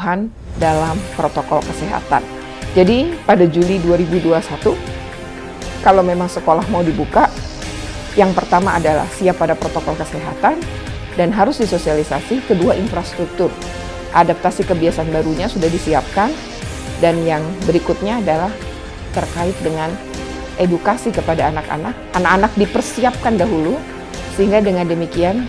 kepatuhan dalam protokol kesehatan. Jadi pada Juli 2021, kalau memang sekolah mau dibuka, yang pertama adalah siap pada protokol kesehatan dan harus disosialisasi. Kedua, infrastruktur. Adaptasi kebiasaan barunya sudah disiapkan. Dan yang berikutnya adalah terkait dengan edukasi kepada anak-anak. Anak-anak dipersiapkan dahulu, sehingga dengan demikian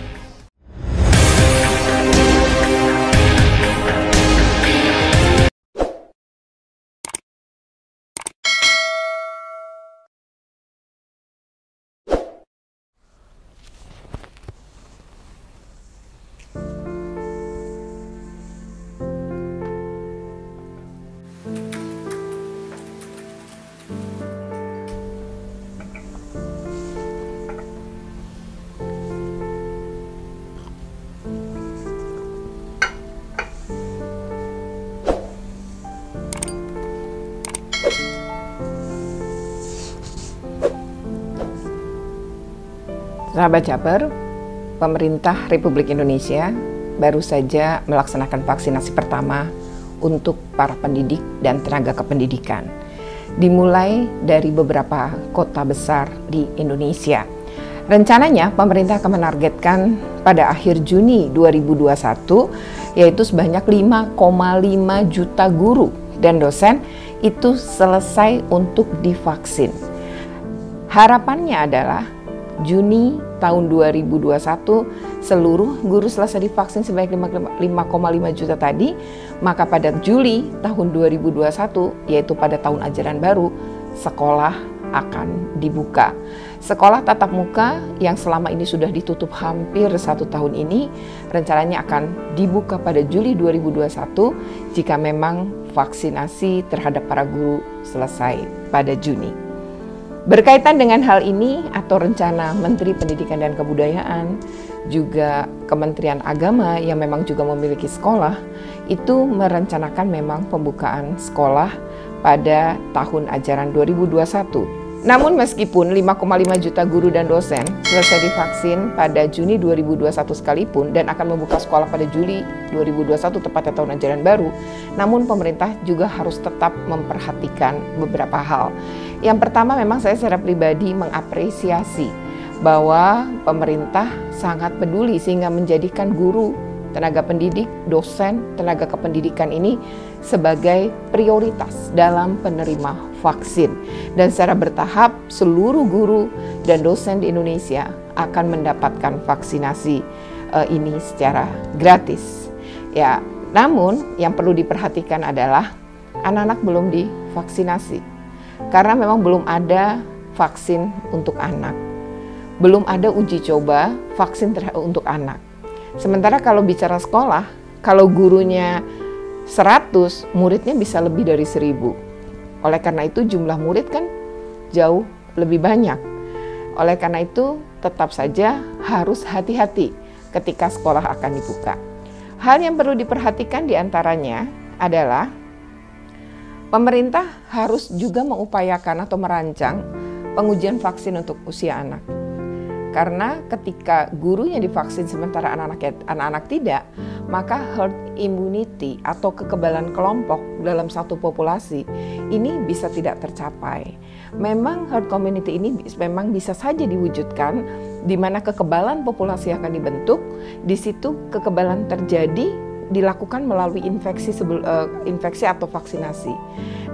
Sahabat Jabar, pemerintah Republik Indonesia baru saja melaksanakan vaksinasi pertama untuk para pendidik dan tenaga kependidikan. Dimulai dari beberapa kota besar di Indonesia. Rencananya pemerintah akan menargetkan pada akhir Juni 2021 yaitu sebanyak 5,5 juta guru dan dosen itu selesai untuk divaksin. Harapannya adalah Juni tahun 2021 seluruh guru selesai divaksin sebanyak 5,5 juta tadi, maka pada Juli tahun 2021 yaitu pada tahun ajaran baru, sekolah akan dibuka. Sekolah tatap muka yang selama ini sudah ditutup hampir 1 tahun ini rencananya akan dibuka pada Juli 2021 jika memang vaksinasi terhadap para guru selesai pada Juni. Berkaitan dengan hal ini atau rencana Menteri Pendidikan dan Kebudayaan, juga Kementerian Agama yang memang juga memiliki sekolah, itu merencanakan memang pembukaan sekolah pada tahun ajaran 2021. Namun meskipun 5,5 juta guru dan dosen selesai divaksin pada Juni 2021 sekalipun dan akan membuka sekolah pada Juli 2021 tepatnya tahun ajaran baru, namun pemerintah juga harus tetap memperhatikan beberapa hal. Yang pertama, memang saya secara pribadi mengapresiasi bahwa pemerintah sangat peduli sehingga menjadikan guru, tenaga pendidik, dosen, tenaga kependidikan ini sebagai prioritas dalam penerima vaksin. Dan secara bertahap seluruh guru dan dosen di Indonesia akan mendapatkan vaksinasi ini secara gratis. Ya, namun yang perlu diperhatikan adalah anak-anak belum divaksinasi. Karena memang belum ada vaksin untuk anak. Belum ada uji coba vaksin untuk anak. Sementara kalau bicara sekolah, kalau gurunya 100, muridnya bisa lebih dari 1000. Oleh karena itu jumlah murid kan jauh lebih banyak. Oleh karena itu tetap saja harus hati-hati ketika sekolah akan dibuka. Hal yang perlu diperhatikan diantaranya adalah pemerintah harus juga mengupayakan atau merancang pengujian vaksin untuk usia anak. Karena ketika gurunya divaksin sementara anak-anak tidak, maka herd immunity atau kekebalan kelompok dalam satu populasi ini bisa tidak tercapai. Memang herd community ini memang bisa saja diwujudkan di mana kekebalan populasi akan dibentuk, di situ kekebalan terjadi dilakukan melalui infeksi atau vaksinasi.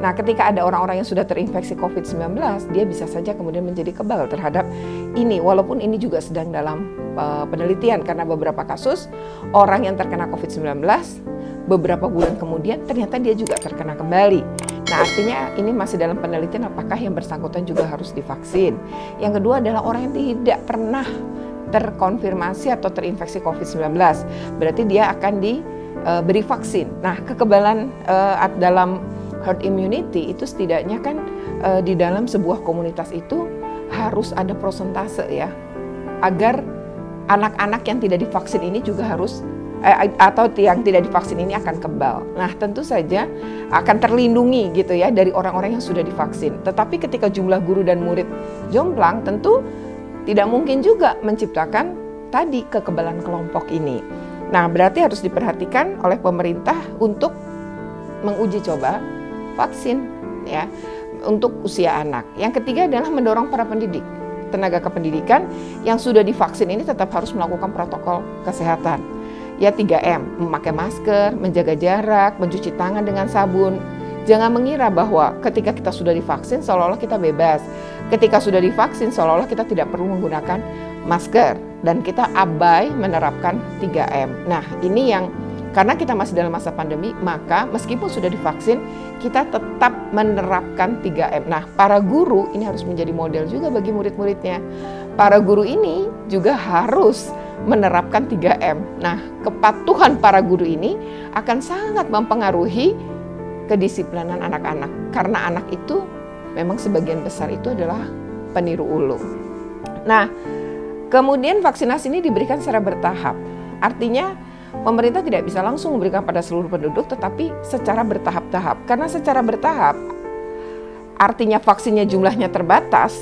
Nah, ketika ada orang-orang yang sudah terinfeksi COVID-19, dia bisa saja kemudian menjadi kebal terhadap ini, walaupun ini juga sedang dalam penelitian karena beberapa kasus orang yang terkena COVID-19 beberapa bulan kemudian ternyata dia juga terkena kembali. Nah, artinya ini masih dalam penelitian apakah yang bersangkutan juga harus divaksin. Yang kedua adalah orang yang tidak pernah terkonfirmasi atau terinfeksi COVID-19, berarti dia akan diberi vaksin. Nah, kekebalan dalam herd immunity itu setidaknya kan di dalam sebuah komunitas itu harus ada persentase ya, agar anak-anak yang tidak divaksin ini juga harus atau yang tidak divaksin ini akan kebal. Nah, tentu saja akan terlindungi gitu ya dari orang-orang yang sudah divaksin. Tetapi ketika jumlah guru dan murid jomplang, tentu tidak mungkin juga menciptakan tadi kekebalan kelompok ini. Nah, berarti harus diperhatikan oleh pemerintah untuk menguji coba vaksin ya untuk usia anak. Yang ketiga adalah mendorong para pendidik, tenaga kependidikan yang sudah divaksin ini tetap harus melakukan protokol kesehatan. Ya 3M, memakai masker, menjaga jarak, mencuci tangan dengan sabun. Jangan mengira bahwa ketika kita sudah divaksin seolah-olah kita bebas. Ketika sudah divaksin seolah-olah kita tidak perlu menggunakan masker dan kita abai menerapkan 3M. Nah, ini yang karena kita masih dalam masa pandemi, maka meskipun sudah divaksin, kita tetap menerapkan 3M. Nah, para guru ini harus menjadi model juga bagi murid-muridnya. Para guru ini juga harus menerapkan 3M. Nah, kepatuhan para guru ini akan sangat mempengaruhi kedisiplinan anak-anak. Karena anak itu memang sebagian besar itu adalah peniru ulung. Nah, kemudian vaksinasi ini diberikan secara bertahap. Artinya, pemerintah tidak bisa langsung memberikan pada seluruh penduduk, tetapi secara bertahap-tahap. Karena secara bertahap, artinya vaksinnya jumlahnya terbatas,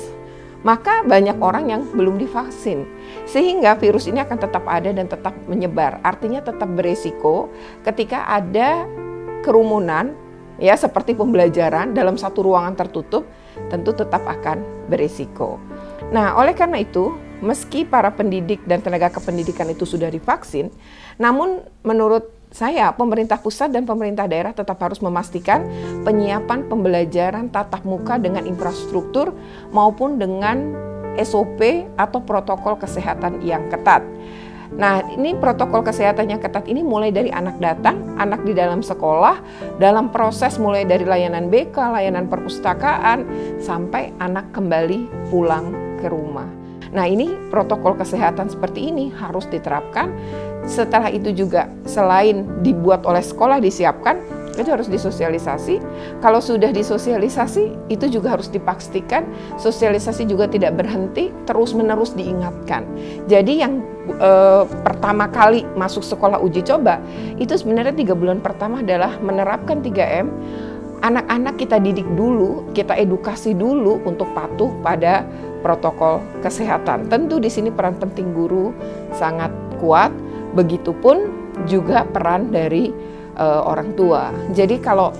maka banyak orang yang belum divaksin. Sehingga virus ini akan tetap ada dan tetap menyebar. Artinya tetap beresiko ketika ada kerumunan, ya seperti pembelajaran dalam satu ruangan tertutup, tentu tetap akan beresiko. Nah, oleh karena itu, meski para pendidik dan tenaga kependidikan itu sudah divaksin, namun menurut saya pemerintah pusat dan pemerintah daerah tetap harus memastikan penyiapan pembelajaran tatap muka dengan infrastruktur maupun dengan SOP atau protokol kesehatan yang ketat. Nah, ini protokol kesehatan yang ketat ini mulai dari anak datang, anak di dalam sekolah, dalam proses mulai dari layanan BK, layanan perpustakaan, sampai anak kembali pulang ke rumah. Nah, ini protokol kesehatan seperti ini harus diterapkan. Setelah itu juga selain dibuat oleh sekolah disiapkan, itu harus disosialisasi. Kalau sudah disosialisasi, itu juga harus dipastikan sosialisasi juga tidak berhenti, terus-menerus diingatkan. Jadi yang pertama kali masuk sekolah uji coba, itu sebenarnya 3 bulan pertama adalah menerapkan 3M. Anak-anak kita didik dulu, kita edukasi dulu untuk patuh pada protokol kesehatan. Tentu di sini peran penting guru sangat kuat, begitupun juga peran dari orang tua. Jadi kalau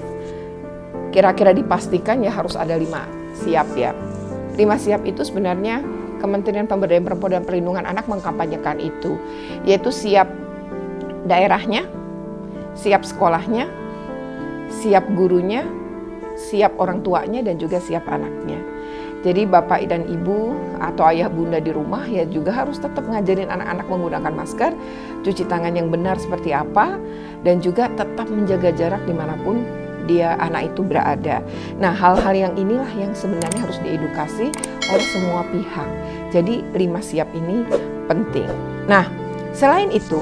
kira-kira dipastikan ya harus ada 5 siap ya. 5 siap itu sebenarnya Kementerian Pemberdayaan Perempuan dan Perlindungan Anak mengkampanyekan itu, yaitu siap daerahnya, siap sekolahnya, siap gurunya, siap orang tuanya, dan juga siap anaknya. Jadi bapak dan ibu atau ayah bunda di rumah ya juga harus tetap ngajarin anak-anak menggunakan masker, cuci tangan yang benar seperti apa, dan juga tetap menjaga jarak dimanapun anak itu berada. Nah, hal-hal yang inilah yang sebenarnya harus diedukasi oleh semua pihak. Jadi 5 siap ini penting. Nah, selain itu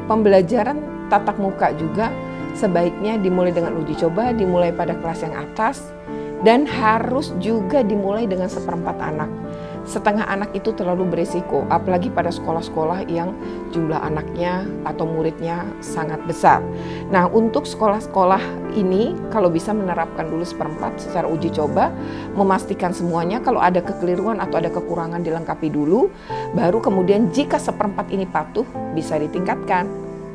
pembelajaran tatap muka juga sebaiknya dimulai dengan uji coba, dimulai pada kelas yang atas, dan harus juga dimulai dengan 1/4 anak. Setengah anak itu terlalu beresiko, apalagi pada sekolah-sekolah yang jumlah anaknya atau muridnya sangat besar. Nah, untuk sekolah-sekolah ini kalau bisa menerapkan dulu 1/4 secara uji coba, memastikan semuanya, kalau ada kekeliruan atau ada kekurangan dilengkapi dulu, baru kemudian jika 1/4 ini patuh bisa ditingkatkan.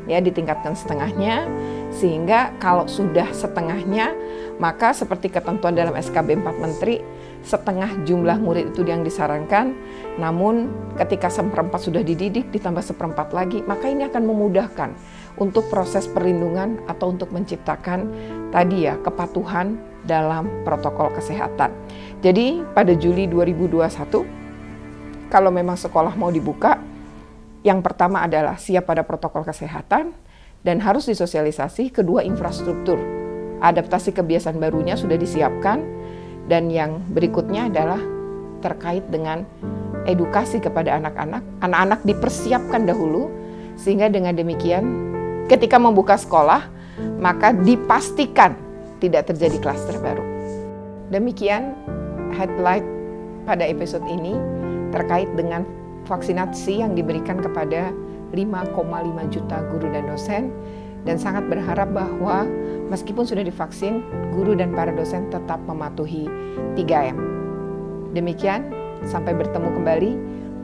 Ya, ditingkatkan setengahnya, sehingga kalau sudah setengahnya, maka seperti ketentuan dalam SKB 4 Menteri, setengah jumlah murid itu yang disarankan. Namun ketika 1/4 sudah dididik, ditambah 1/4 lagi, maka ini akan memudahkan untuk proses perlindungan atau untuk menciptakan tadi ya kepatuhan dalam protokol kesehatan. Jadi pada Juli 2021, kalau memang sekolah mau dibuka, yang pertama adalah siap pada protokol kesehatan dan harus disosialisasi. Kedua, infrastruktur. Adaptasi kebiasaan barunya sudah disiapkan. Dan yang berikutnya adalah terkait dengan edukasi kepada anak-anak. Anak-anak dipersiapkan dahulu, sehingga dengan demikian ketika membuka sekolah, maka dipastikan tidak terjadi klaster baru. Demikian highlight pada episode ini terkait dengan vaksinasi yang diberikan kepada 5,5 juta guru dan dosen, dan sangat berharap bahwa meskipun sudah divaksin, guru dan para dosen tetap mematuhi 3M. Demikian, sampai bertemu kembali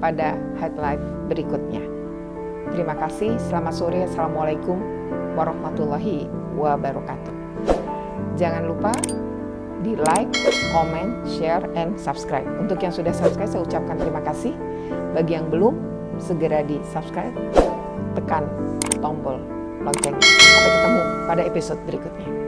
pada highlight berikutnya. Terima kasih, selamat sore, assalamualaikum warahmatullahi wabarakatuh. Jangan lupa di like, comment, share, and subscribe. Untuk yang sudah subscribe, saya ucapkan terima kasih. Bagi yang belum, segera di subscribe, tekan tombol lonceng. Sampai ketemu pada episode berikutnya.